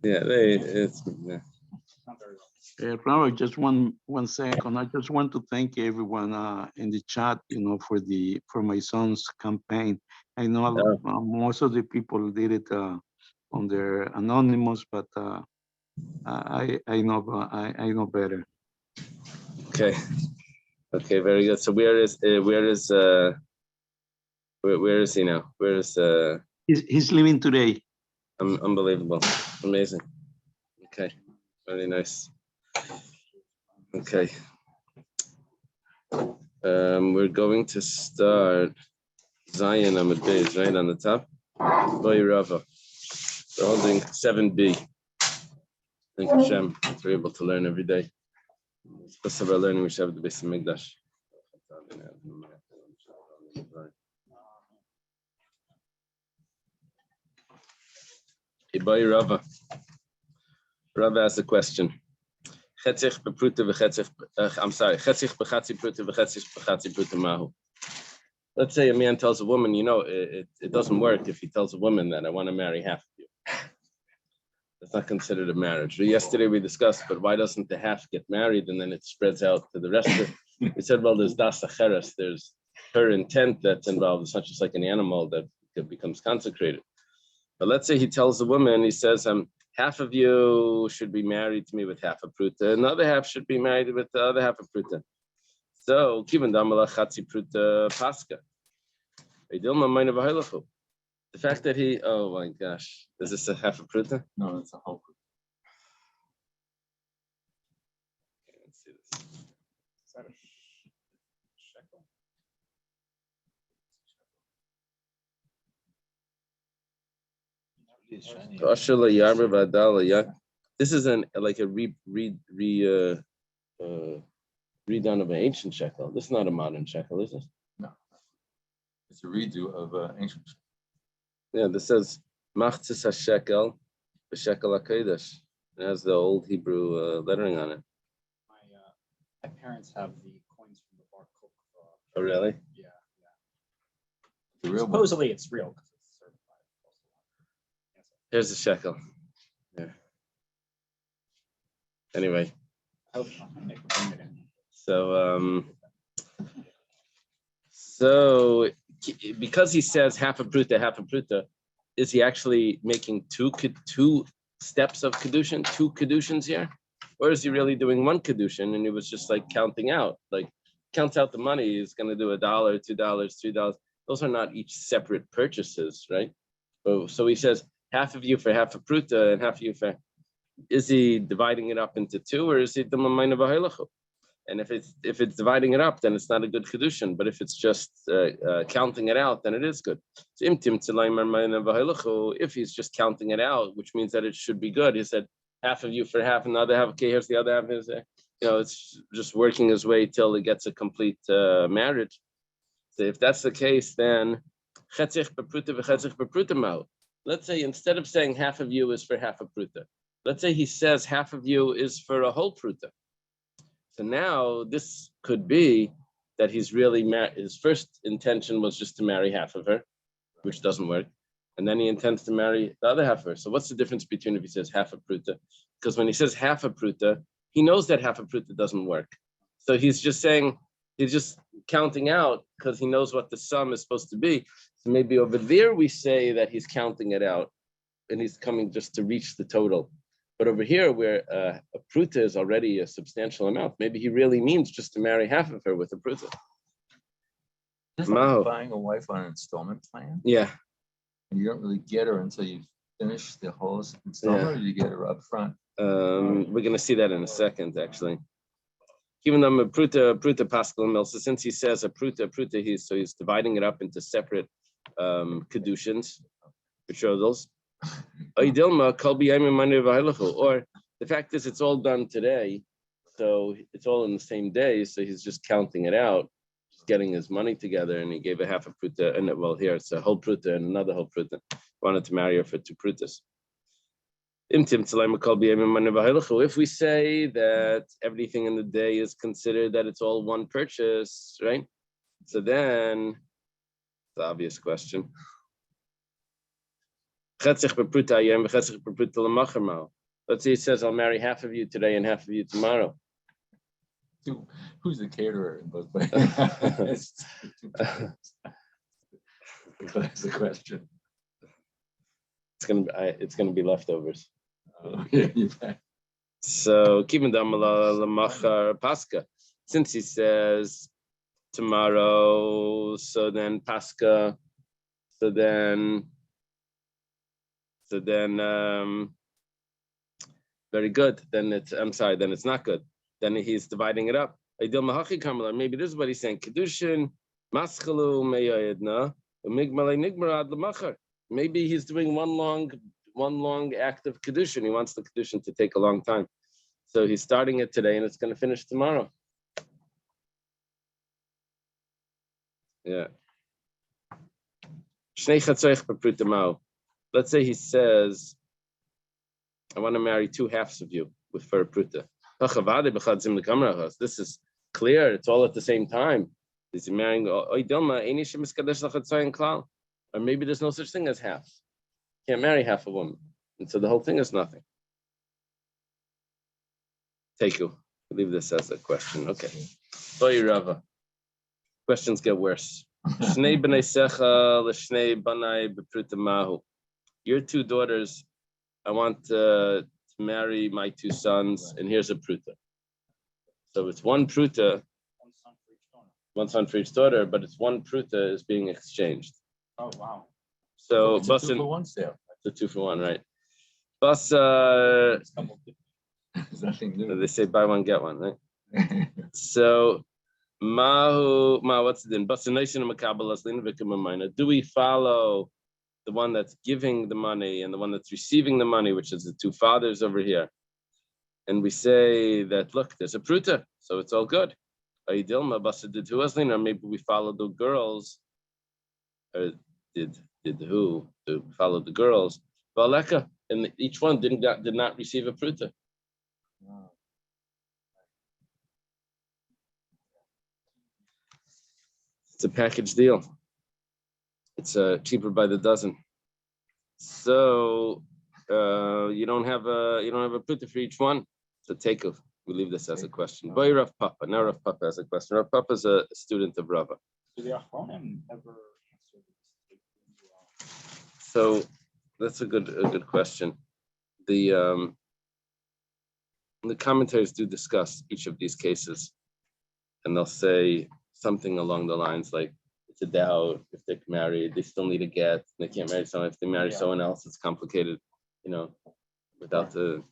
Yeah, it's yeah. Robert, just one second. I just want to thank everyone in the chat, for my son's campaign. I know most of the people did it on their anonymous, but I know better. Okay. Okay, very good. So where is he now? Where is He's leaving today. Unbelievable. Amazing. Okay. Very nice. Okay. We're going to start Zion Amid Beis, right on the top. Boy Rava. We're holding 7b. Thank you, Hashem. We're able to learn every day. Because of our learning, we should have the base of Mikdash. Boy Rava. Rava has a question. I'm sorry. Let's say a man tells a woman, it doesn't work if he tells a woman that I want to marry half of you. That's not considered a marriage. Yesterday we discussed, but why doesn't the half get married and then it spreads out to the rest of it? We said, well, there's das acheres, there's her intent that's involved. It's not just like an animal that becomes consecrated. But let's say he tells the woman, he says, half of you should be married to me with half a pruta, and the other half should be married with the other half a pruta. So, kivan damala chatzi pruta paska. The fact that oh my gosh, is this a half a pruta? No, it's a whole pruta. Okay, let's see this. Is that a shekel? This is like a redone of an ancient shekel. This is not a modern shekel, is it? No, it's a redo of ancient. Yeah, this says Machzis HaShekel, Shekel HaKodesh. It has the old Hebrew lettering on it. My parents have the coins from the Bar Kook. Oh, really? Yeah. The real Supposedly it's real because it's certified. Here's the shekel. Yeah. Anyway. So because he says half a pruta, is he actually making two steps of Kiddushin, two Kiddushins here? Or is he really doing one Kiddushin and he was just like counting out, like counts out the money, he's going to do $1, $2, $3. Those are not each separate purchases, right? So he says half of you for half a pruta and half of you for, is he dividing it up into two or is he the mamayna v'haylachu? And if it's dividing it up, then it's not a good Kiddushin. But if it's just counting it out, then it is good. So if he's just counting it out, which means that it should be good. He said half of you for half and the other half. Okay, here's the other half. It's just working his way till it gets a complete marriage. So if that's the case, then let's say instead of saying half of you is for half a pruta, let's say he says half of you is for a whole pruta. So now this could be that he's really his first intention was just to marry half of her, which doesn't work. And then he intends to marry the other half of her. So what's the difference between if he says half a pruta? Because when he says half a pruta, he knows that half a pruta doesn't work. So he's just counting out because he knows what the sum is supposed to be. So maybe over there we say that he's counting it out and he's coming just to reach the total. But over here, where a pruta is already a substantial amount, maybe he really means just to marry half of her with a pruta. Isn't like buying a wife on an installment plan? Yeah. And you don't really get her until you finish the whole installment, or you get her up front? We're going to see that in a second, actually. Even though a pruta pascal mil, so since he says a pruta, he's dividing it up into separate Keddushins, betrothals. Or the fact is it's all done today, so it's all in the same day, so he's just counting it out, just getting his money together, and he gave a half a pruta, and well, here it's a whole pruta and another whole pruta. Wanted to marry her for 2 prutas. If we say that everything in the day is considered that it's all one purchase, right? So then the obvious question. Let's say he says, I'll marry half of you today and half of you tomorrow. Who's the caterer in both places? That's the question. It's gonna be leftovers. Oh, yeah, you bet. So keeping the Pascha, since he says tomorrow, so then Pascha, so then very good. Then it's not good. Then he's dividing it up. Maybe this is what he's saying. Kiddushin, Maschalu Meyayedna, Migmalay Nigmarad Lamachar. Maybe he's doing one long act of Kiddushin. He wants the Kiddushin to take a long time. So he's starting it today and it's going to finish tomorrow. Yeah. Let's say he says, I want to marry two halves of you for a pruta. This is clear. It's all at the same time. Is he marrying? Or maybe there's no such thing as half. Can't marry half a woman. And so the whole thing is nothing. Teiku. I leave this as a question. Okay. Boy Rava. Questions get worse. Your two daughters, I want to marry my two sons, and here's a pruta. So it's one pruta, one son for each daughter, but it's one pruta is being exchanged. Oh, wow. So It's a 2-for-1 sale. It's a 2-for-1, right? Bus, There's nothing new. they say buy one, get one, right? So what's the din? Do we follow the one that's giving the money and the one that's receiving the money, which is the two fathers over here? And we say that, look, there's a pruta, so it's all good. Or maybe we follow the girls, or did who to follow the girls? And each one did not receive a pruta. It's a package deal. It's cheaper by the dozen. So you don't have a pruta for each one. So take off. We leave this as a question. Boy Rav Papa. Now Rav Papa has a question. Rav Papa is a student of Rava. Do the Achronim ever answer this? So that's a good question. The commentaries do discuss each of these cases, and they'll say something along the lines like, it's a doubt if they're married, they still need a get, they can't marry someone. If they marry someone else, it's complicated, without the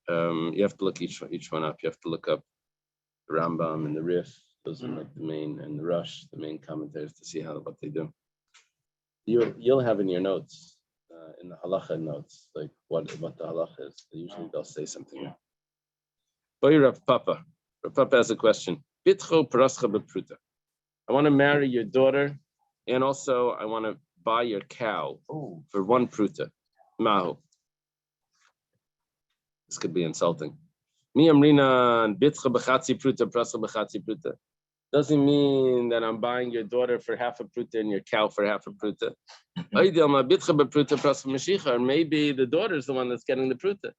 you have to look each one up. You have to look up the Rambam and the Rif. Those are like the main, and the Rush, the main commentators, to see what they do. You'll have in your notes, in the halacha notes, like what the halacha is. Usually they'll say something. Boy Rav Papa. Rav Papa has a question. Bitcho parascha bepruta. I want to marry your daughter, and also I want to buy your cow for one pruta. Mahu. This could be insulting. Mi amrina bitcha b'chatzi pruta parascha b'chatzi pruta. Doesn't mean that I'm buying your daughter for half a pruta and your cow for half a pruta. Or maybe the daughter is the one that's getting the pruta.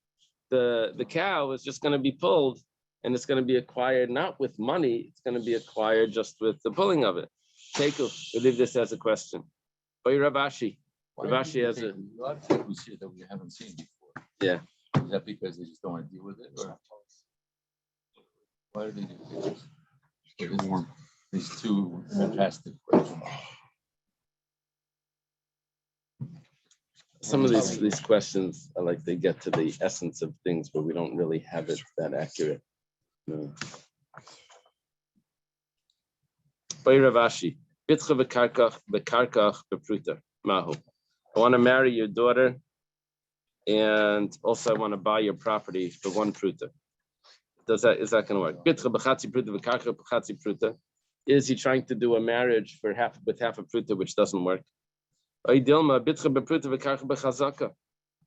The cow is just going to be pulled, and it's going to be acquired not with money. It's going to be acquired just with the pulling of it. Teiku, we leave this as a question. Oy Ravashi. Ravashi has a lot of tables here that we haven't seen before. Yeah. Is that because they just don't want to deal with it, or why do they do this? These two fantastic questions. Some of these questions are like they get to the essence of things, but we don't really have it that accurate. No. By Ravashi, Bitcha v'karkach bepruta mahu. I want to marry your daughter, and also I want to buy your property for one pruta. Is that going to work? Bitcha b'chatzi pruta v'karkach b'chatzi pruta. Is he trying to do a marriage with half a pruta, which doesn't work? Or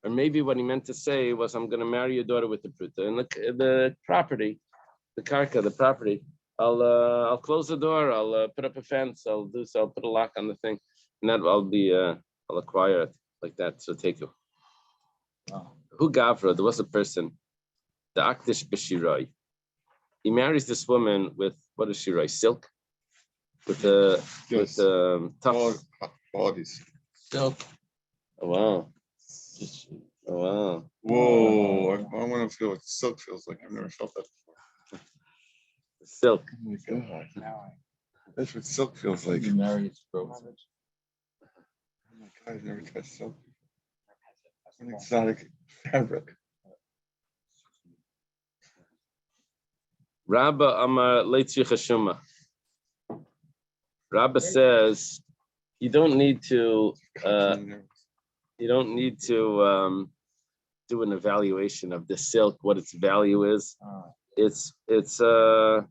maybe what he meant to say was, I'm going to marry your daughter with the pruta, and the property, the karka, the property, I'll close the door, I'll put up a fence, I'll put a lock on the thing, and that I'll acquire it. like that. So take you. Wow. Who Gavra? There was a person, the Akdish Bishiroi. He marries this woman with what is Shiroi? Silk, with Yes. tough. Qualities. Silk. Oh wow! Oh wow! Whoa, I want to feel what silk feels like. I've never felt that before. Silk. Oh my God. Now That's what silk feels like. You marry its frozen. Oh my God, I've never touched silk. An exotic fabric. Rabba Amar Leitzricha Shuma. Rabba says you don't need to do an evaluation of the silk, what its value is. It's good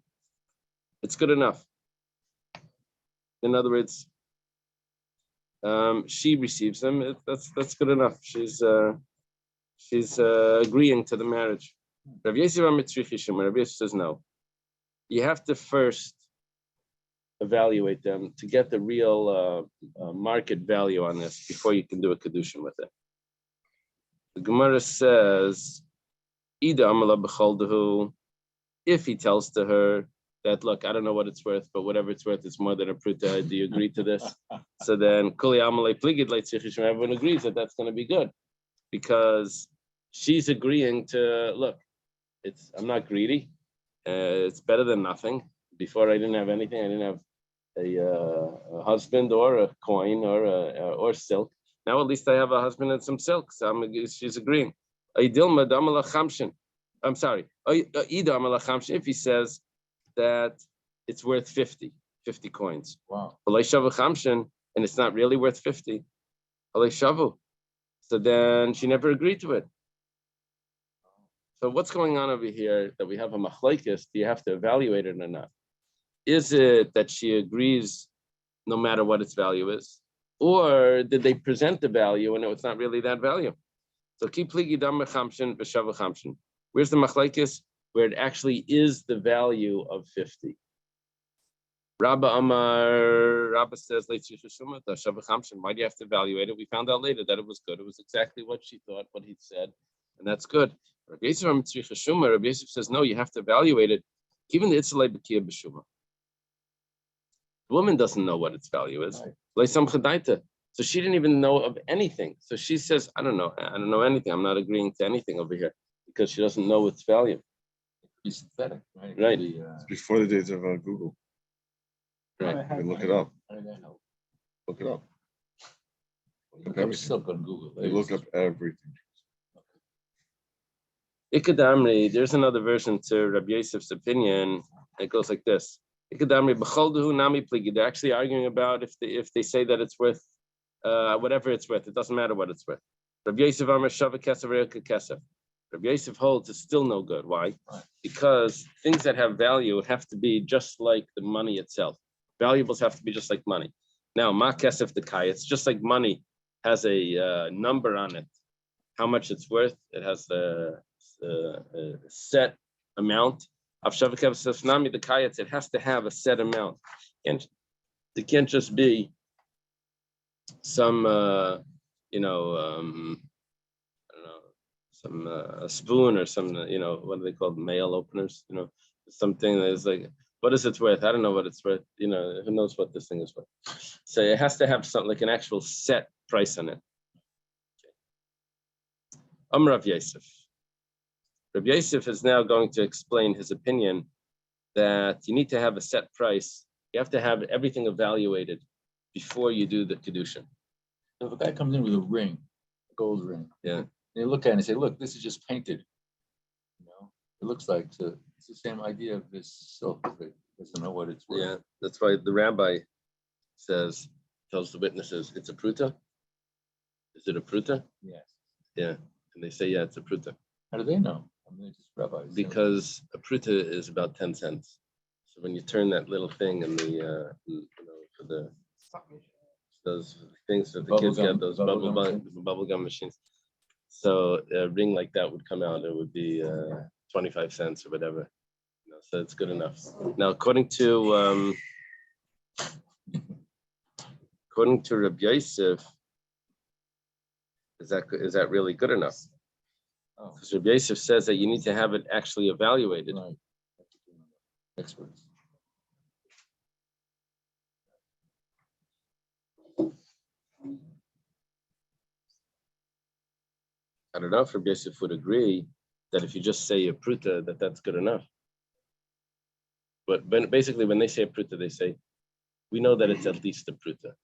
enough. In other words, she receives them. That's good enough. She's agreeing to the marriage. Rav Yosef says no. You have to first evaluate them to get the real market value on this before you can do a Kiddushin with it. The Gemara says, Ida Amala B'chaldahu, if he tells to her that, look, I don't know what it's worth, but whatever it's worth, it's more than a pruta. Do you agree to this? So then, Kuli Amalei Pligid Leitzich, everyone agrees that that's going to be good because she's agreeing to, look, I'm not greedy. It's better than nothing. Before I didn't have anything. I didn't have a husband or a coin or silk. Now at least I have a husband and some silk. So she's agreeing. I'm sorry. If he says that it's worth 50 coins. Wow. And it's not really worth 50. So then she never agreed to it. So what's going on over here that we have a machlokes? Do you have to evaluate it or not? Is it that she agrees no matter what its value is? Or did they present the value and it's not really that value? So keep pligi dam chamshin b'shava chamshin. Where's the machlokes? Where it actually is the value of 50. Rabba says, why do you have to evaluate it? We found out later that it was good. It was exactly what she thought, what he said, and that's good. Rabbi Yosef says, no, you have to evaluate it. Even the Itzalei B'kiyah B'shuma. The woman doesn't know what its value is. So she didn't even know of anything. So she says, I don't know anything. I'm not agreeing to anything over here because she doesn't know its value. Be synthetic, right? Right. It's Before the days of Google. Right. You can look it up. How did that help? Look it up. Look up everything. silk on Google. You look up everything. Ikadamri, there's another version to Rabbi Yosef's opinion. It goes like this. Ikadamri b'cholduhu nami pligi. They're actually arguing about if they say that it's worth whatever it's worth. It doesn't matter what it's worth. Rabbi Yosef Amar Shava Kesef Re'eka Kesef. Rabbi Yosef holds it's still no good. Why? Right. Because things that have value have to be just like the money itself. Valuables have to be just like money. Now, ma kesef dekai, it's just like money has a number on it, how much it's worth. It has a set amount. It has to have a set amount. And it can't just be some, I don't know, some a spoon or some, what are they called? Mail openers, something that is like, what is it worth? I don't know what it's worth. Who knows what this thing is worth? So it has to have something like an actual set price on it. Rav Yosef. Rav Yosef is now going to explain his opinion that you need to have a set price. You have to have everything evaluated before you do the Kiddushin. If a guy comes in with a ring, a gold ring, Yeah. and you look at it and say, look, this is just painted. It looks like it's the same idea of this silk. That doesn't know what it's worth. Yeah, that's why the rabbi tells the witnesses, it's a pruta. Is it a pruta? Yes. Yeah, and they say, yeah, it's a pruta. How do they know? I mean, just rabbis. Because a pruta is about 10 cents. So when you turn that little thing in the, for those things that the kids get, those bubble gum machines. So a ring like that would come out. It would be 25 cents or whatever. So it's good enough. Now, according to Rabbi Yosef, Is that really good enough? Oh, Because Rabbi Yosef says that you need to have it actually evaluated. right. Experts. I don't know if Rabbi Yosef would agree that if you just say a pruta, that's good enough. But basically, when they say a pruta, they say, we know that it's at least a pruta.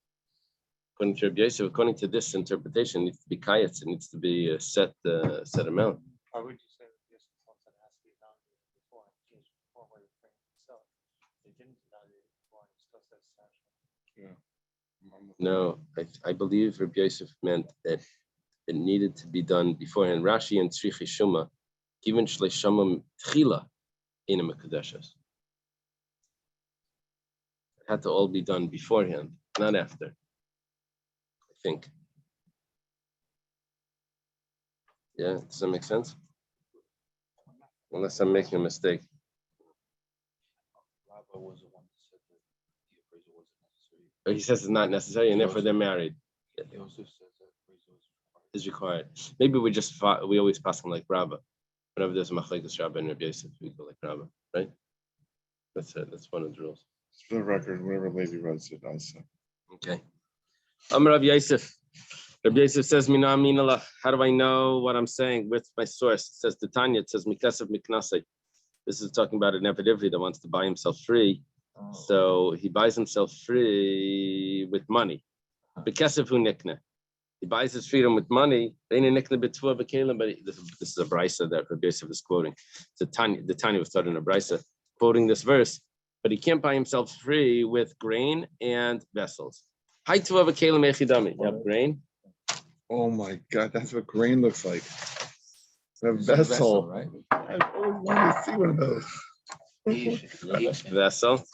According to Rabbi Yosef, according to this interpretation, it needs to be kayetz, it needs to be a set amount. Why would you say that this is one that has to be evaluated before and changed before where you're bringing it itself? They didn't evaluate it before and it still says sexual. No, I believe Rabbi Yosef meant that it needed to be done beforehand. Rashi and Tzrichi Shuma, given Shleishamam Tchila in a Mekadeshas. It had to all be done beforehand, not after. I think. Yeah, does that make sense? Unless I'm making a mistake. Rabba was the one that said that the appraisal wasn't necessary. But he says it's not necessary, and therefore they're married. Joseph says that appraisal Is required. Maybe we always pass on like Rabba. Whenever there's a machlekes Rabba and Rabbi Yosef, we go like Rabba, right? That's it. That's one of the rules. For the record, whatever Lazy writes it, I say. Okay. Rabbi Yosef. Rabbi Yosef says, "Mina aminalach." How do I know what I'm saying with my source? It says the Tanya. It says Mikesav Miknasei. This is talking about an Evidivri that wants to buy himself free. So he buys himself free with money. Bikesav hu nikne. He buys his freedom with money. But this is a brisa that Rabbi Yosef is quoting. The Tanya was taught in a brisa quoting this verse, but he can't buy himself free with grain and vessels. You have grain. Oh my God, that's what grain looks like. A It's a vessel. right? I always wanted to see one of those. Vessel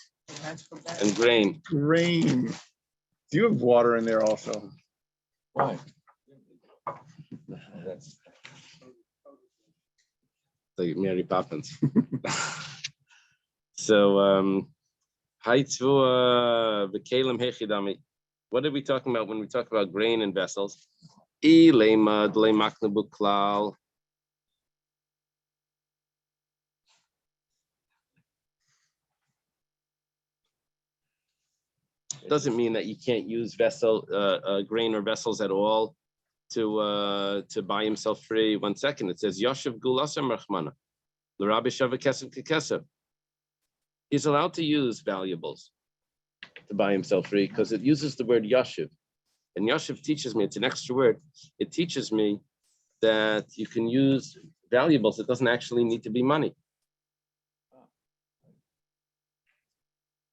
and grain. Grain. Do you have water in there also? Why? That's Like Mary Poppins. So, what are we talking about when we talk about grain and vessels? It doesn't mean that you can't use grain or vessels at all to buy himself free. 1 second, it says Yoshev Gulasam Rachmana. L'Rabbi Shava Kesef Kekesef. He's allowed to use valuables to buy himself free because it uses the word Yoshev. And Yoshev teaches me, it's an extra word. It teaches me that you can use valuables. It doesn't actually need to be money.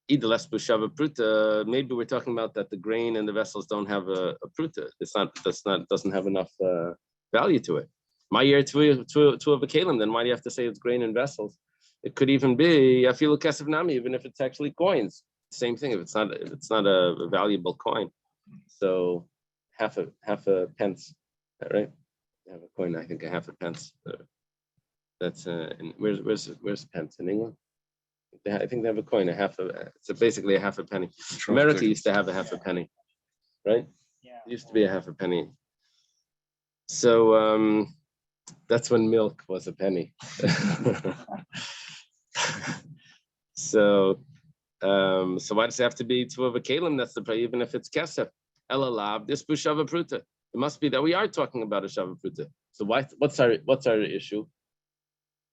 Maybe we're talking about that the grain and the vessels don't have a pruta. Doesn't have enough value to it. My year two of a kalim, then why do you have to say it's grain and vessels? It could even be I feel kesef nami, even if it's actually coins. Same thing if it's not a valuable coin. So half a pence, right? Have a coin, I think a half a pence. That's where's pence in England? I think they have a coin, it's basically a half a penny. America used to have a half a penny, right? Yeah. It used to be a half a penny. So that's when milk was a penny. So why does it have to be two of a kalim? That's the even if it's kesef. Elalav, this bushava pruta. It must be that we are talking about a shava pruta. So what's our issue?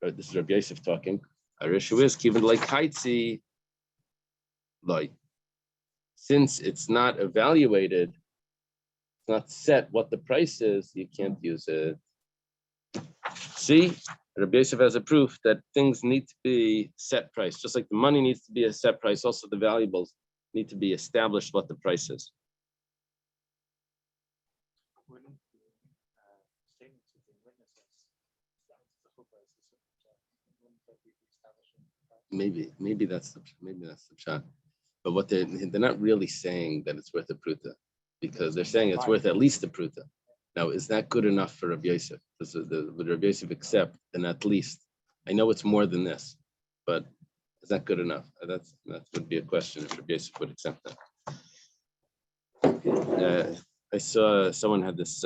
Or this is Rabbi Yosef talking. Our issue is given like haitzi, like since it's not evaluated, it's not set what the price is, you can't use it. See, Rabbi Yosef has a proof that things need to be set price, just like the money needs to be a set price. Also, the valuables need to be established what the price is. Wouldn't the statements of the witnesses, the whole price is wouldn't that be establishing the price? Maybe that's the shot. But what they're not really saying that it's worth a pruta, because they're saying it's worth at least a pruta. Now, is that good enough for Rabbi Yosef? Would Rabbi Yosef accept and at least? I know it's more than this, but is that good enough? That would be a question if Rabbi Yosef would accept that. I saw someone had this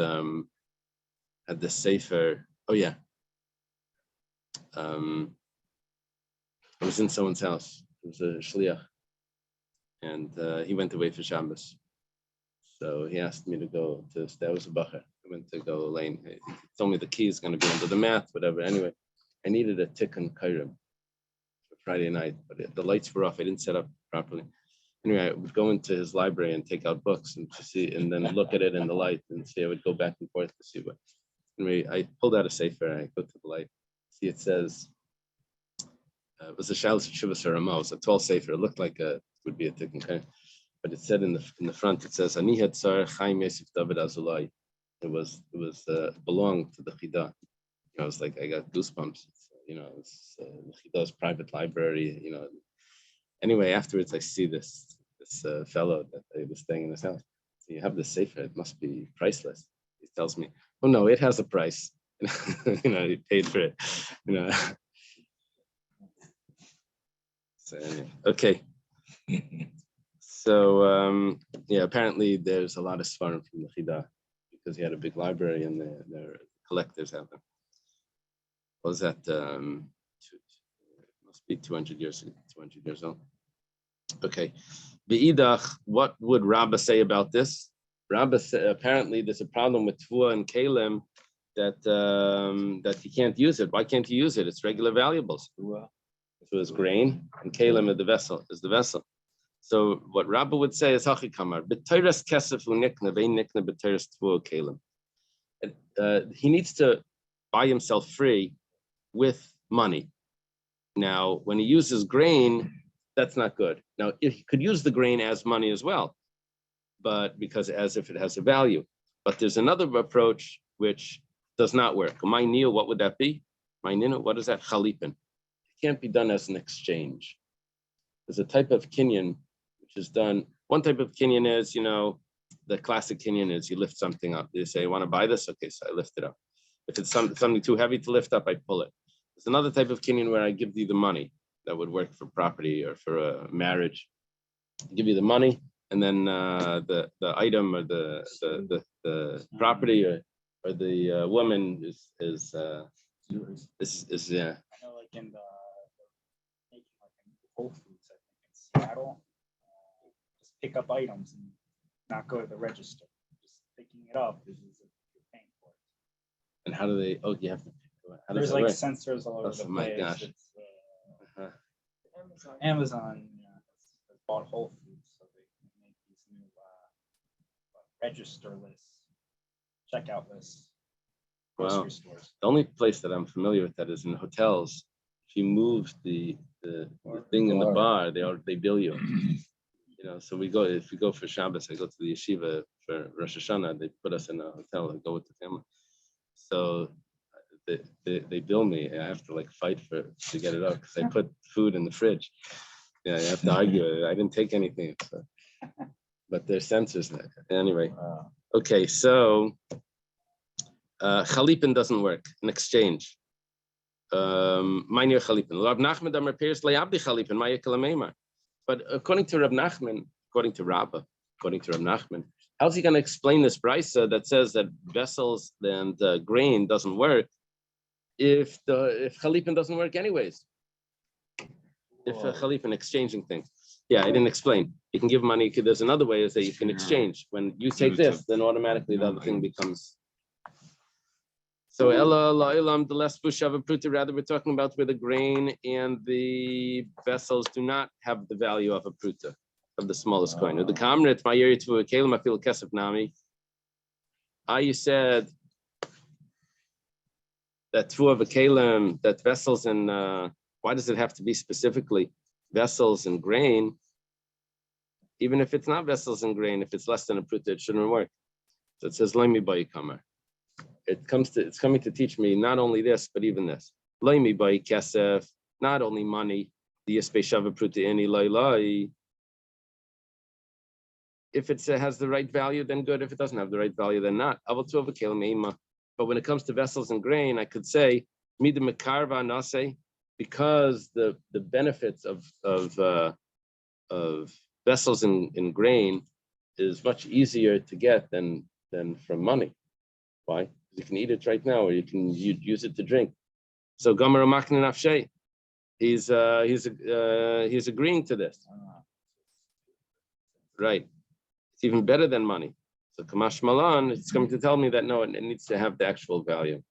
had the sefer. Oh yeah. I was in someone's house. It was a shliach, and he went away for Shabbos. So he asked me to go to. That was a bacher. I went to go lane. He told me the key is going to be under the mat, whatever. Anyway, I needed a tikkun kairim for Friday night, but the lights were off. I didn't set up properly. Anyway, I would go into his library and take out books and see, and then look at it in the light and see. I would go back and forth to see what. Anyway, I pulled out a sefer and I go to the light. See, it says. It was a Shalos Shuvas Haramah. It was a tall sefer. It looked like it would be a tikkun kairim. But it said in the front, it says, Ani Hatzar Chaim Yosef David Azulai. It was belonged to the Chida. I was like, I got goosebumps. It's the Chida's private library. Anyway, afterwards I see this fellow that I was staying in his house. So you have this sefer. It must be priceless. He tells me, oh no, it has a price. He paid for it. So anyway, okay. So apparently there's a lot of svarim from the Chida because he had a big library and their collectors have them. What was that? Must be 200 years old. Okay. Be'idach, what would Rabbah say about this? Rabbah apparently there's a problem with Tvua and Kalim that he can't use it. Why can't he use it? It's regular valuables. Tvua is grain and Kalim is the vessel. So what Rabbah would say is Hachikamar, b'teiras kesef unikna ve'nikna b'teiras tvua kalim. He needs to buy himself free with money. Now, when he uses grain, that's not good. Now, if he could use the grain as money as well, but because as if it has a value. But there's another approach which does not work. My neo, what would that be? My nino, what is that? Chalipin. It can't be done as an exchange. There's a type of kinyan which is done. One type of kinyan is, the classic kinyan is you lift something up. You say, you want to buy this? Okay, so I lift it up. If it's something too heavy to lift up, I pull it. There's another type of kinyan where I give you the money. That would work for property or for a marriage. I give you the money, and then the item or the property or the woman is I know, like in the Whole Foods, I think in Seattle, just pick up items and not go to the register. Just picking it up is you're paying for it. And how do they? Oh, you have to. How does There's that like work? sensors all over the my place. gosh. It's, Amazon has bought Whole Foods, so they can make these new register lists, checkout lists, grocery Wow. stores. The only place that I'm familiar with that is in hotels. If you move the thing in the bar, they bill you. So if we go for Shabbos, I go to the yeshiva for Rosh Hashanah. They put us in a hotel and go with the family. So they bill me. I have to fight to get it up because I put food in the fridge. Yeah, you have to argue. I didn't take anything. So. But there's sensors there. Anyway. Okay, so Chalipin doesn't work in exchange. Minor Chalipin. Rab Nachman Amar Pirs Le'abdi Chalipin Maya Kalameimar. But according to Rab Nachman, according to Rab Nachman, how's he going to explain this brisa that says that vessels and grain doesn't work if Chalipin doesn't work anyways? If Chalipin exchanging things. Yeah, I didn't explain. You can give money. There's another way is that you can exchange. When you take this, then automatically the other thing becomes. So the less pushava pruta, rather we're talking about where the grain and the vessels do not have the value of a pruta, of the smallest coin. Or the kamret, my area to a kalim, I feel kesef nami. You said that two of a kalim, that vessels and why does it have to be specifically vessels and grain? Even if it's not vessels and grain, if it's less than a pruta, it shouldn't work. So it says loimi bayi kamar. It's coming to teach me not only this, but even this. Loimi bayi kesef, not only money, the yespeshava pruta any loy. If it has the right value, then good. If it doesn't have the right value, then not. But when it comes to vessels and grain, I could say mida mekarva nase, because the benefits of vessels in grain is much easier to get than from money. Why? You can eat it right now, or you can use it to drink. So Gomer Makna Nafshay, he's agreeing to this. Right. It's even better than money. So Kamash Malan, it's going to tell me that no, it needs to have the actual value.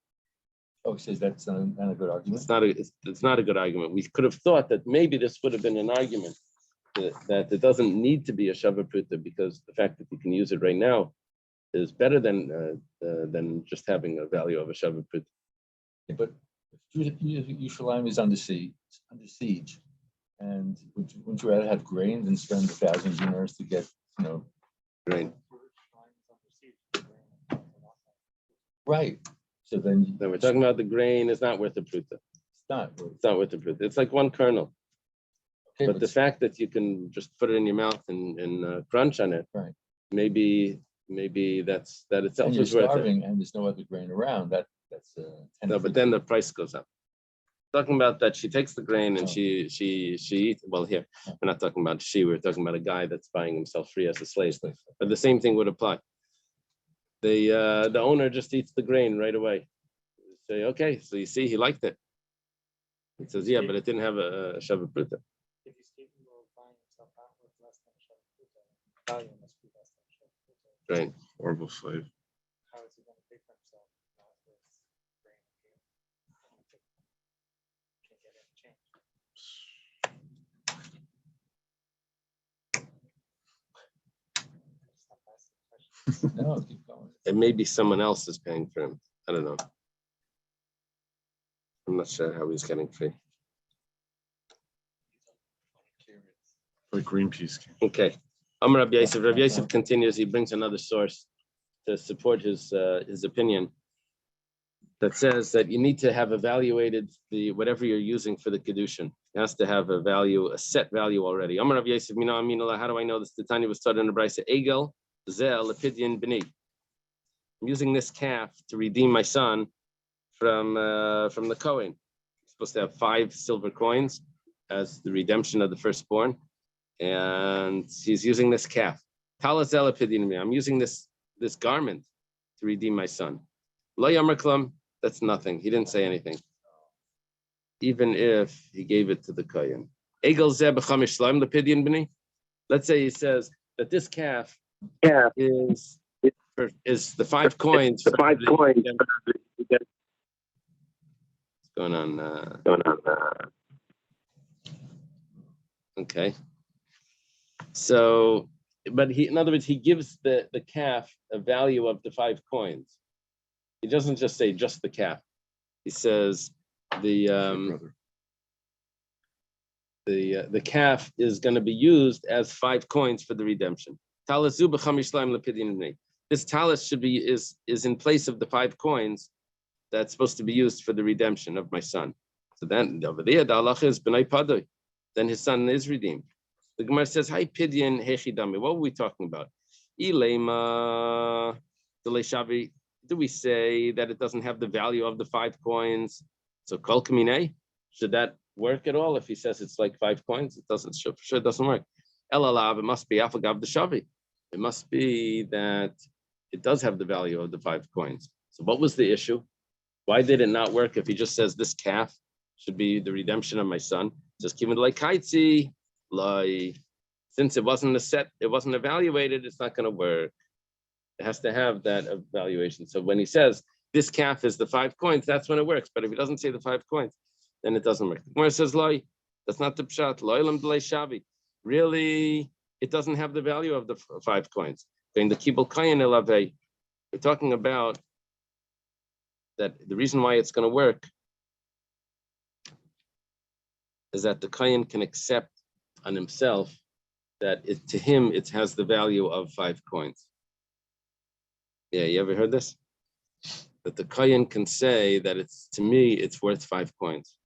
Oh, he says that's not a good argument. It's not a good argument. We could have thought that maybe this would have been an argument that it doesn't need to be a Shava Pruta, because the fact that you can use it right now is better than just having a value of a Shava Pruta. Yeah, but if Yerushalayim is under siege, and wouldn't you rather have grain than spend 1,000 dinars to get, Right. Right. So then we're talking about the grain is not worth a Pruta. it's not. It's not worth a Pruta. It's like one kernel. Okay, But the fact that you can just put it in your mouth and crunch on it, Right. Maybe that itself and you're is worth it. starving and there's no other grain around. That's No, but then the price goes up. Talking about that, she takes the grain and Oh. she eats. Well, here we're not talking about she. We're talking about a guy that's buying himself free as a slave. But the same thing would apply. The owner just eats the grain right away. Say, okay, so you see, he liked it. He says, yeah, but it didn't have a Shava Pruta. If he's capable of buying himself out with less than Shavkuta, value must be less than Shavkuta. Right. Horrible slave. How is he going to pay for himself not with grain and beer? Can't get any change. Stop asking questions. No, keep going. And maybe someone else is paying for him. I don't know. I'm not sure how he's getting free. Like Greenpeace. Okay. Amar Rabbi Yosef. Rabbi Yosef continues. He brings another source to support his opinion that says that you need to have evaluated whatever you're using for the Kiddushin. It has to have a set value already. Amar Rabbi Yosef, how do I know this? The Tanya was started in the Brisa. Egel zel lepidyon b'ni. I'm using this calf to redeem my son from the Kohen. He's supposed to have 5 silver coins as the redemption of the firstborn. And he's using this calf. I'm using this garment to redeem my son. Lo yamar klam, that's nothing. He didn't say anything. Even if he gave it to the Kohen. Egel zeh b'chamish shleim lepidyon b'ni. Let's say he says that this calf is the 5 coins. What's going on? Okay. So, but in other words, he gives the calf a value of the 5 coins. He doesn't just say just the calf. He says the calf is going to be used as 5 coins for the redemption. This talis is in place of the 5 coins that's supposed to be used for the redemption of my son. So then over there, the halacha is b'nai padoi. Then his son is redeemed. The Gemara says, "Hi pidyon hechidami." What were we talking about? Ilema deleshavi. Do we say that it doesn't have the value of the 5 coins? So kol kamine, should that work at all? If he says it's like 5 coins, it doesn't. For sure, it doesn't work. Elalav, it must be afagav the shavi. It must be that it does have the value of the 5 coins. So what was the issue? Why did it not work if he just says this calf should be the redemption of my son? Just give it like kaitzi. Since it wasn't it wasn't evaluated, it's not going to work. It has to have that evaluation. So when he says this calf is the 5 coins, that's when it works. But if he doesn't say the 5 coins, then it doesn't work. Where it says loy, that's not the pshat. Loylam delay shavi. Really, it doesn't have the value of the 5 coins. In the kibul kayin elave, we're talking about that the reason why it's going to work is that the kayin can accept on himself that to him it has the value of 5 coins. Yeah, you ever heard this? That the kayin can say that to me it's worth 5 coins.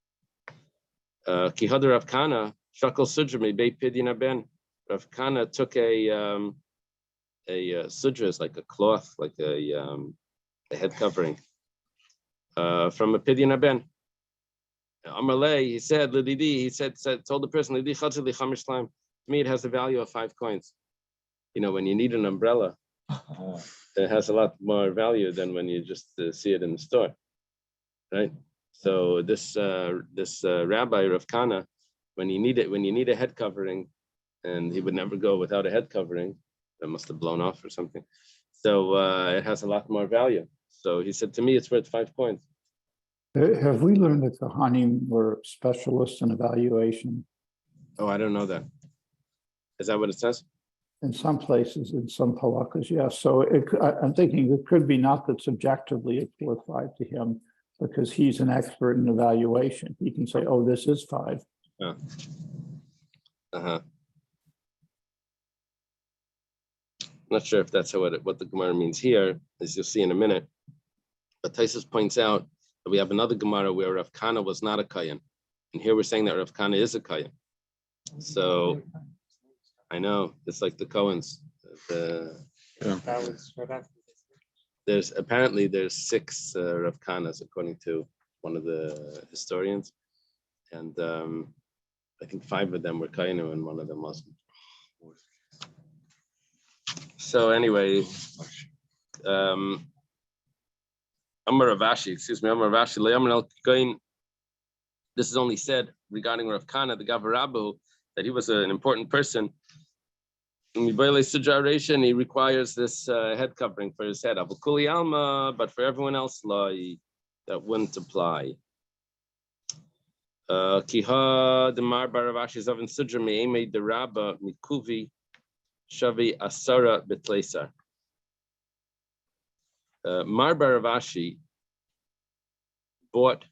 Kihadar Rav Kana shakal sudra beit pidyon ben. Rav Kana took a sudra is like a cloth, like a head covering from a pidyon ben. Amalei, he said, Lididi, told the person, Lidi Chachli Chamish Slime. To me, it has the value of 5 coins. When you need an umbrella It has a lot more value than when you just see it in the store, right? So this rabbi Rav Kana, when you need a head covering, and he would never go without a head covering, that must have blown off or something. So it has a lot more value. So he said to me, it's worth 5 coins. Have we learned that Kohanim were specialists in evaluation? Oh, I don't know that. Is that what it says? In some places, in some halakas, yes. So I'm thinking it could be not that subjectively it's worth 5 to him, because he's an expert in evaluation. He can say, oh, this is 5. Oh. Uh-huh. Not sure if that's what the Gemara means here, as you'll see in a minute. But Taisus points out that we have another Gemara where Rav Kana was not a Kayan. And here we're saying that Rav Kana is a Kayan. So I know, it's like the Cohens. There's 6 Rav Kanas, according to one of the historians. And I think 5 of them were Kayanim and one of them wasn't. So anyway, Amar Ravashi, Le'amar El Kohen. This is only said regarding Rav Kana, the Gavarabu, that he was an important person. In Mibayle Sujaration, he requires this head covering for his head. Avukuli Alma, but for everyone else, that wouldn't apply. Kiha Demar Baravashi Zavin Sudra Me'eme de Rabba Mikuvi Shavi Asara Betlesar. Mar Baravashi bought.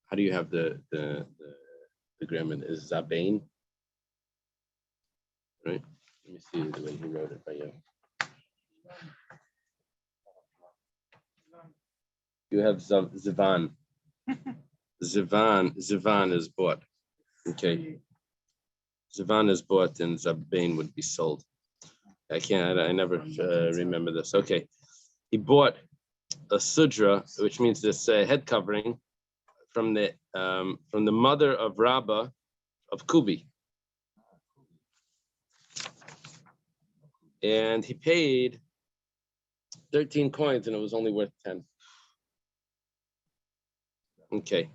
How do you have the grammar? Is Zabain? Right? Let me see the way he wrote it by you. You have Zivan. Zivan is bought. Okay. Zivan is bought and Zabain would be sold. I never remember this. Okay. He bought a sudra, which means this head covering from the mother of Rabbah of Kubi. And he paid 13 coins and it was only worth 10. Okay.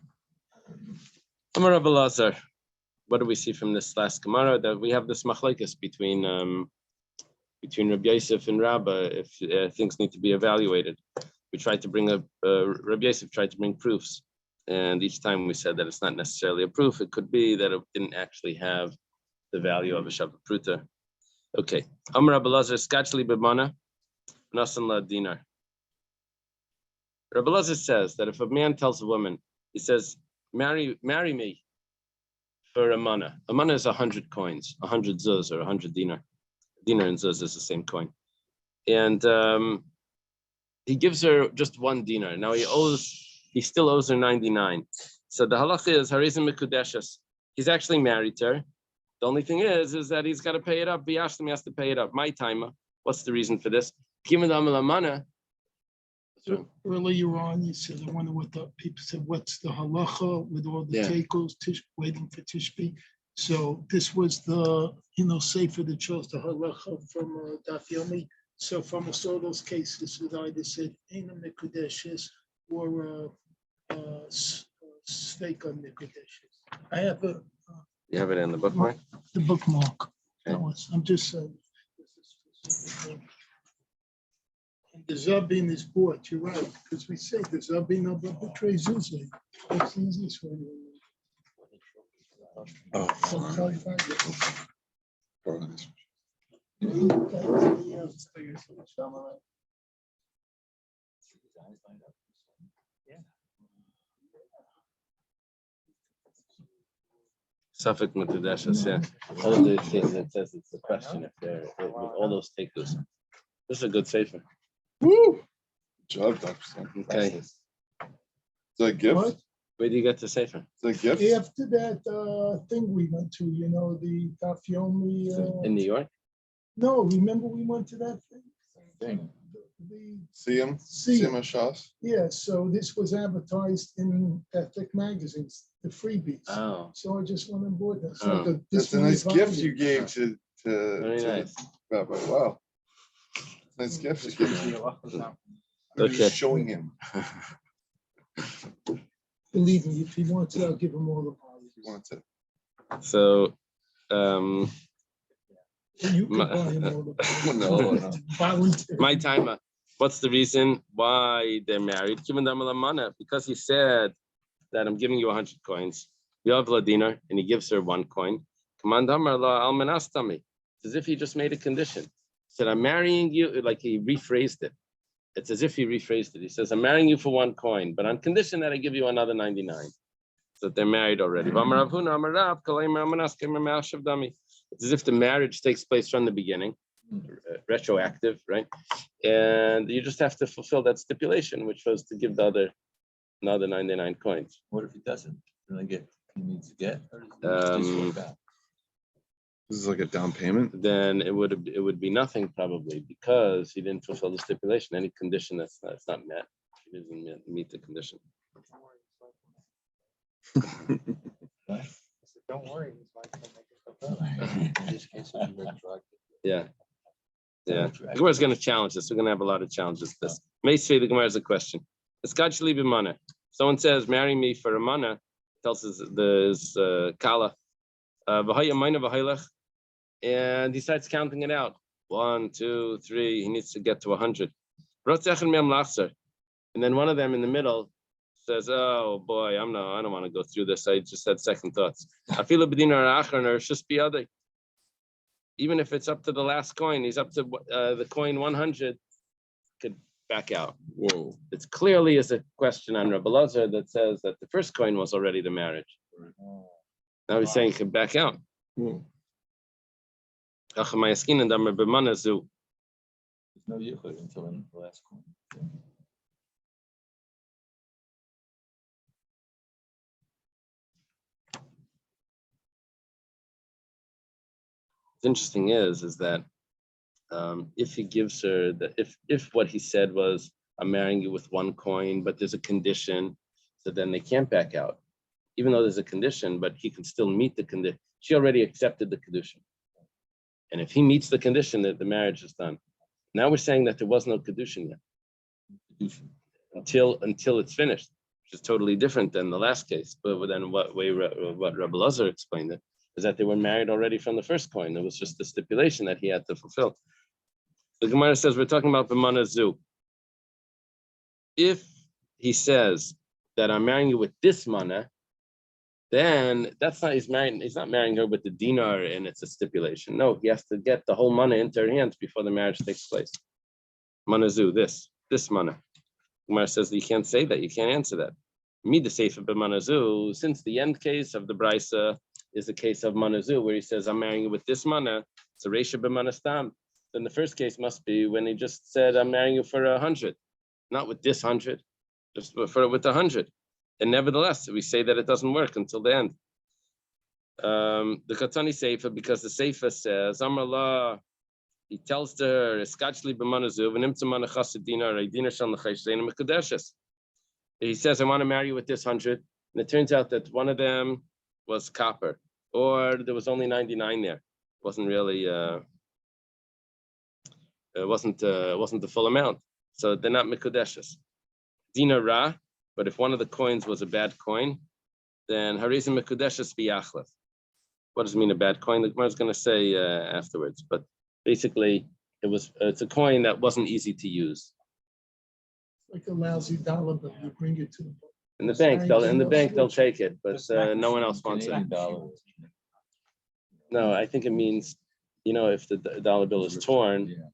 Amar Rabbi Lazar. What do we see from this last Gemara? That we have this machlekes between Rabbi Yosef and Rabbah if things need to be evaluated. We tried to bring Rabbi Yosef tried to bring proofs. And each time we said that it's not necessarily a proof. It could be that it didn't actually have the value of a Shabbat Pruta. Okay. Amar Rabbi Lazar, Skachli B'mana, Nasan La Dinar. Rabbi Lazar says that if a man tells a woman, he says, marry me for a mana. A mana is 100 coins, 100 zuz or 100 dinar. Dinar and zuz is the same coin. And he gives her just 1 dinar. Now he still owes her 99. So the halacha is harizim mikudeshes. He's actually married to her. The only thing is that he's got to pay it up. Biyashlim has to pay it up. My timer. What's the reason for this? Earlier on, you said, I wonder what the people said, what's the halacha with all the takos, waiting for Tishbi. So this was the, sefer that chose the halacha from Daf Yomi. So from all those cases, it either said, Eina Mekudeshes or Sveika Mekudeshes. I have you have it in the bookmark? The bookmark. Okay. I'm just saying. And the Zabin is bought, you're right, because we say the Zabin of the tray Zuzay. That's the easiest way Suffolk Matudashas, yeah. All the things that says it's a question if they're with all those takers. This is a good sefer. Woo! Good job, Dr. Sam. Okay. Is that a gift? What? Where do you get the sefer? Is that a gift? After that thing we went to, the Daf Yomi. In New York? No, remember we went to that thing? See him at Shas? Yeah, so this was advertised in ethnic magazines, the freebies. Oh. So I just went and bought that. Oh. So That's a nice gift you gave to Very nice. Rabbi. Wow. Nice gift. You're giving him. You're Okay. showing him. Believe me, if he wants it, I'll give him all the He wants it. So, You can My- buy him all the No. volunteer. my timer. What's the reason why they're married? Because he said that I'm giving you 100 coins. You have dinar, and he gives her 1 coin. It's as if he just made a condition. He said, I'm marrying you, like he rephrased it. It's as if he rephrased it. He says, I'm marrying you for 1 coin, but on condition that I give you another 99. So they're married already. It's as if the marriage takes place from the beginning, retroactive, right? And you just have to fulfill that stipulation, which was to give the other another 99 coins. What if he doesn't? Then I get, he needs to get, or does he just work out? This is like a down payment. Then it would be nothing probably because he didn't fulfill the stipulation. Any condition that's not met, he doesn't meet the condition. I said, don't worry, his wife will make it go better. In this case, it'd be retroactive. Yeah. Yeah. The Gemara is going to challenge this. We're going to have a lot of challenges to this. Meisvei, the Gemara has a question. Someone says, marry me for a mana, tells us there's Kala. And he starts counting it out. 1, 2, 3. He needs to get to 100. And then one of them in the middle says, "Oh boy, I don't want to go through this. I just had second thoughts." Even if it's up to the last coin, he's up to the coin 100, could back out. Whoa. It's clearly is a question on Rabbi Lazar that says that the first coin was already the marriage. Now he's saying he could back out. Whoa. There's no yichud until in the last coin. What's interesting is that if he gives her if what he said was, I'm marrying you with 1 coin, but there's a condition, so then they can't back out. Even though there's a condition, but he can still meet the condition. She already accepted the condition. And if he meets the condition, that the marriage is done. Now we're saying that there was no Kiddushin yet. Until it's finished, which is totally different than the last case. But then what Rabbi Lazar explained it is that they were married already from the first coin. It was just the stipulation that he had to fulfill. The Gemara says we're talking about B'mana Zu. If he says that I'm marrying you with this mana, then that's not he's not marrying her with the dinar and it's a stipulation. No, he has to get the whole mana into her hands before the marriage takes place. Manazu, this mana. Gemara says that you can't say that, you can't answer that. Me the sefer b'manazu, since the end case of the brisa is the case of manazu, where he says I'm marrying you with this mana, it's a reisha b'manastam. Then the first case must be when he just said I'm marrying you for 100, not with this 100, just with 100. And nevertheless, we say that it doesn't work until the end. The Katani Seifa, because the Seifa says, Amar La, he tells to her, Eskachli b'manazu, v'nimtza manachas dinar, a dinar shal nechayshlein mekudeshes. He says, I want to marry you with this 100. And it turns out that one of them was copper, or there was only 99 there. It wasn't really, it wasn't the full amount. So they're not mekudeshes. Dinar ra. But if one of the coins was a bad coin, then harizim mekudeshes biyachlef. What does it mean, a bad coin? The Gemara is going to say afterwards. But basically, it's a coin that wasn't easy to use. Like a lousy dollar, but you bring it to them. In the bank, they'll take it, but no one else wants it. $90. No, I think it means, if the dollar bill is torn, Yeah.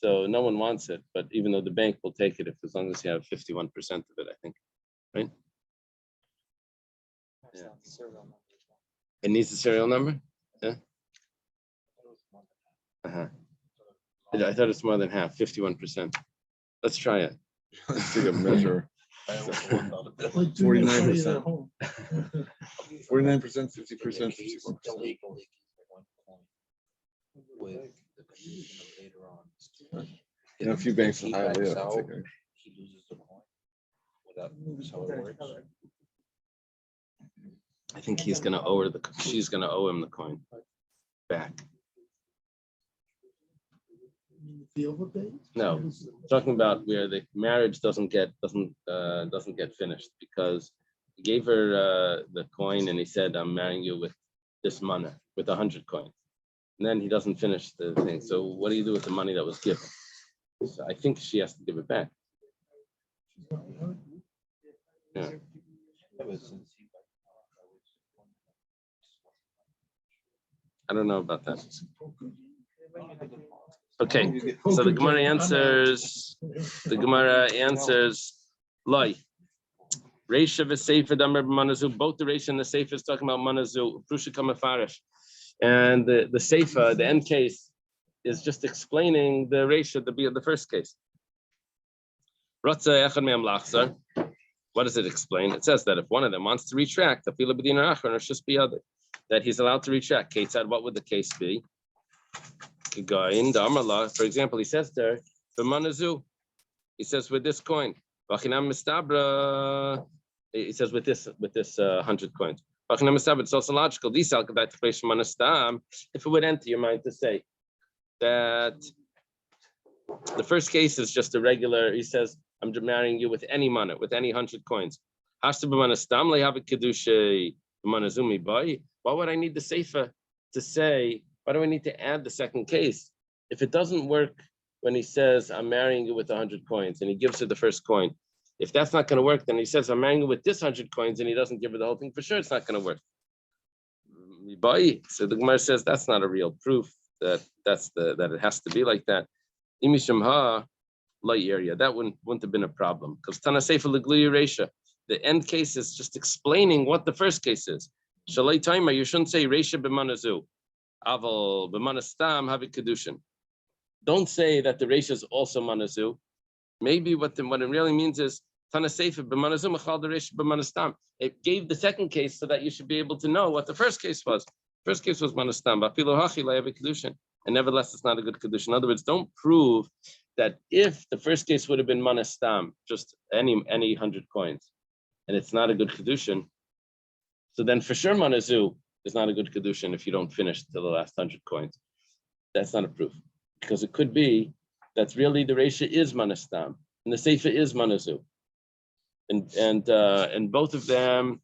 so no one wants it. But even though the bank will take it, as long as you have 51% of it, I think. Right? That's not the serial number as well. It needs the serial number? Yeah. I thought it's more than half, 51%. Let's try it. Let's take a measure. Like doing it right at 49%. home. 49%, 50%, 51%. Illegally one coin with the condition of later on. A few banks He are highly backs up. out, he loses the coin. Without, that's how it works. I think she's gonna owe him the coin back. mean the field of days? No, talking about where the marriage doesn't get finished because he gave her the coin and he said, "I'm marrying you with this money, with 100 coins." And then he doesn't finish the thing. So what do you do with the money that was given? So I think she has to give it back. Yeah. I don't know about that. Okay, so the Gemara answers. The Gemara answers. Loi. Reisha v'Seifa damer b'manazu. Both the Reisha and the Seifa is talking about manazu. Prusha kamafarish. And the Seifa, the end case, is just explaining the Reisha, the first case. What does it explain? It says that if one of them wants to retract, that he's allowed to retract. Kate said, what would the case be? For example, he says there, he says with this coin. He says with this 100 coins. It's also logical. If it would enter your mind to say that the first case is just a regular, he says, I'm marrying you with any money, with any 100 coins. Why would I need the Seifa to say, why do I need to add the second case? If it doesn't work when he says, I'm marrying you with 100 coins, and he gives her the first coin, if that's not going to work, then he says, I'm marrying you with this 100 coins, and he doesn't give her the whole thing, for sure it's not going to work. So the Gemara says, that's not a real proof that it has to be like that. Light area, that wouldn't have been a problem because Tana Seifa Legluya Reisha, the end case is just explaining what the first case is. Shalai Taima, you shouldn't say Reisha b'manazu, Aval b'manastam havi Kiddushin. Don't say that the Reisha is also manazu. Maybe what it really means is Tana Seifa b'manazu machal the Reisha b'manastam. It gave the second case so that you should be able to know what the first case was. First case was manastam, ba'filo hachi layavi Kiddushin, and nevertheless it's not a good Kiddushin. In other words, don't prove that if the first case would have been manastam, just any 100 coins, and it's not a good Kiddushin, so then for sure manazu is not a good Kiddushin if you don't finish till the last 100 coins. That's not a proof, because it could be that's really the Reisha is manastam, and the Seifa is manazu. And both of them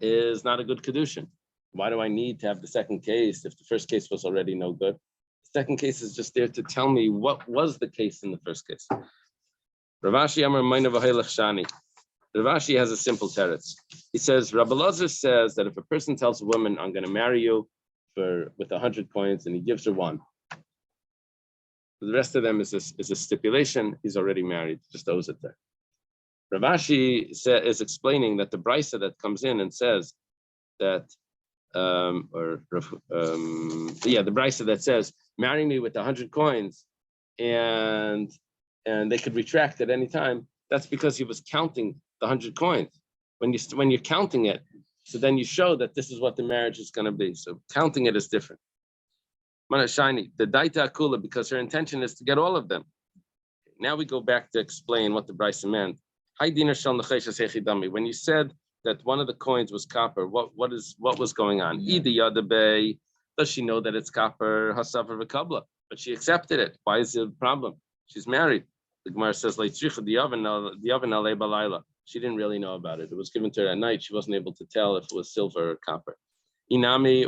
is not a good Kiddushin. Why do I need to have the second case if the first case was already no good? Second case is just there to tell me what was the case in the first case. Ravashi Amar Mayna V'Hailach Shani. Ravashi has a simple teretz. He says, Rabbi Lazar says that if a person tells a woman, I'm going to marry you with 100 coins, and he gives her one, the rest of them is a stipulation. He's already married, just owes it there. Ravashi is explaining that the brisa that comes in and says that the brisa that says, marry me with 100 coins and they could retract at any time, that's because he was counting the 100 coins. When you're counting it, so then you show that this is what the marriage is going to be. So counting it is different. Manashani, the daita akula, because her intention is to get all of them. Now we go back to explain what the brisa meant. When you said that one of the coins was copper, what was going on? Does she know that it's copper? But she accepted it. Why is it a problem? She's married. The Gemara says, she didn't really know about it. It was given to her at night. She wasn't able to tell if it was silver or copper. Inami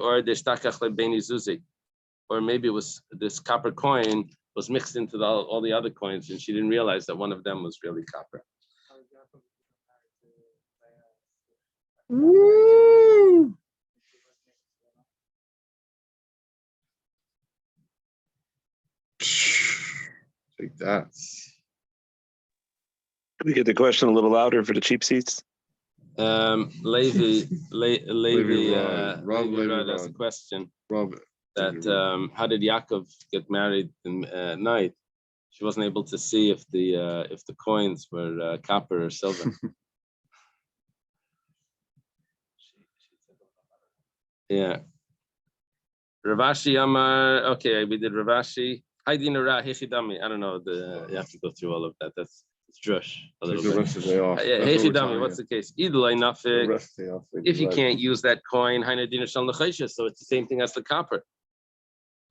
or maybe it was this copper coin was mixed into all the other coins, and she didn't realize that one of them was really copper. Woo! Take that. Can we get the question a little louder for the cheap seats? Levi Rod has a question Rob, that how did Yaakov get married at night? She wasn't able to see if the coins were copper or silver. Yeah. Ravashi Amar. Okay, we did Ravashi. I don't know. You have to go through all of that. That's drush a little bit. Hechidami, what's the case? If you can't use that coin, so it's the same thing as the copper.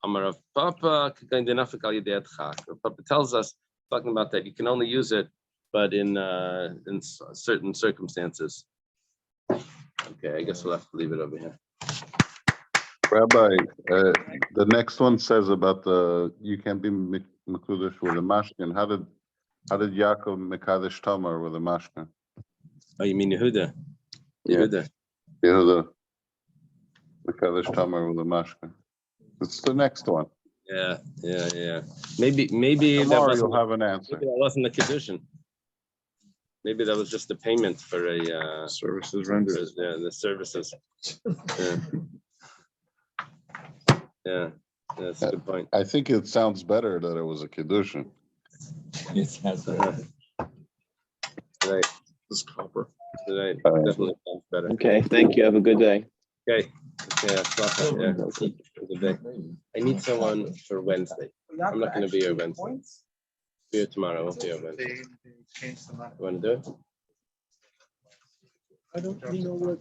Amar of Papa, Papa tells us, talking about that, you can only use it, but in certain circumstances. Okay, I guess we'll have to leave it over here. Rabbi, the next one says about you can't be mekudesh with a mashkin. How did Yaakov mekadesh Tamar with a mashkin? Oh, you mean Yehuda? Yeah. Yehuda. Yehuda mekadesh Tamar with a mashkin. It's the next one. Yeah. Maybe that Tomorrow wasn't. you'll have an answer. Maybe that wasn't a Kiddushin. Maybe that was just a payment for a Services rendered. the services. Yeah, that's a good point. I think it sounds better that it was a kiddushin. Yes, that's Uh-huh. Right, This copper. right. Right. Definitely sounds better. Okay, thank you. Have a good day. Okay. Yeah, good day. I need someone for Wednesday. I'm not going to be here Wednesday. Be here tomorrow. I won't be here Wednesday. You want to do it? I don't, you know what,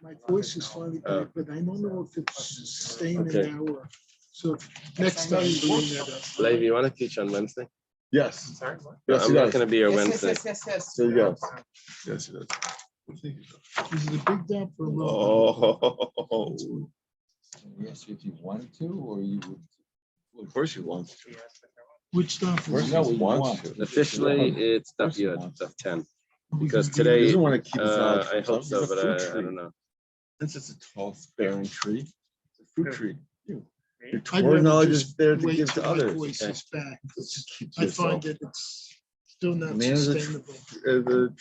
my voice is finally back, but I don't know if it's staying Okay. an hour. So next time, bring that up. Levi, you want to teach on Wednesday? Yes. Sorry, what? Yes, I'm he not does. going to be here Wednesday. Yes. There you go. Yes, he does. Is it a big dump or a little? Oh, Yes, if you wanted to, or you would. of course you want. Which dump? Of course is No, it? we wants want. to. Officially, it's Daf course you Yod, want. Daf 10. We Because can do today, He doesn't want to keep his knowledge I hope so, himself. but It's a fruit I tree. don't know. It's just a tall bearing tree. It's a fruit tree. Your I'd Torah rather knowledge just is there to wait give till to my others. voice Okay. is back. Just keep to I find yourself. that it's still not Man is a sustainable. the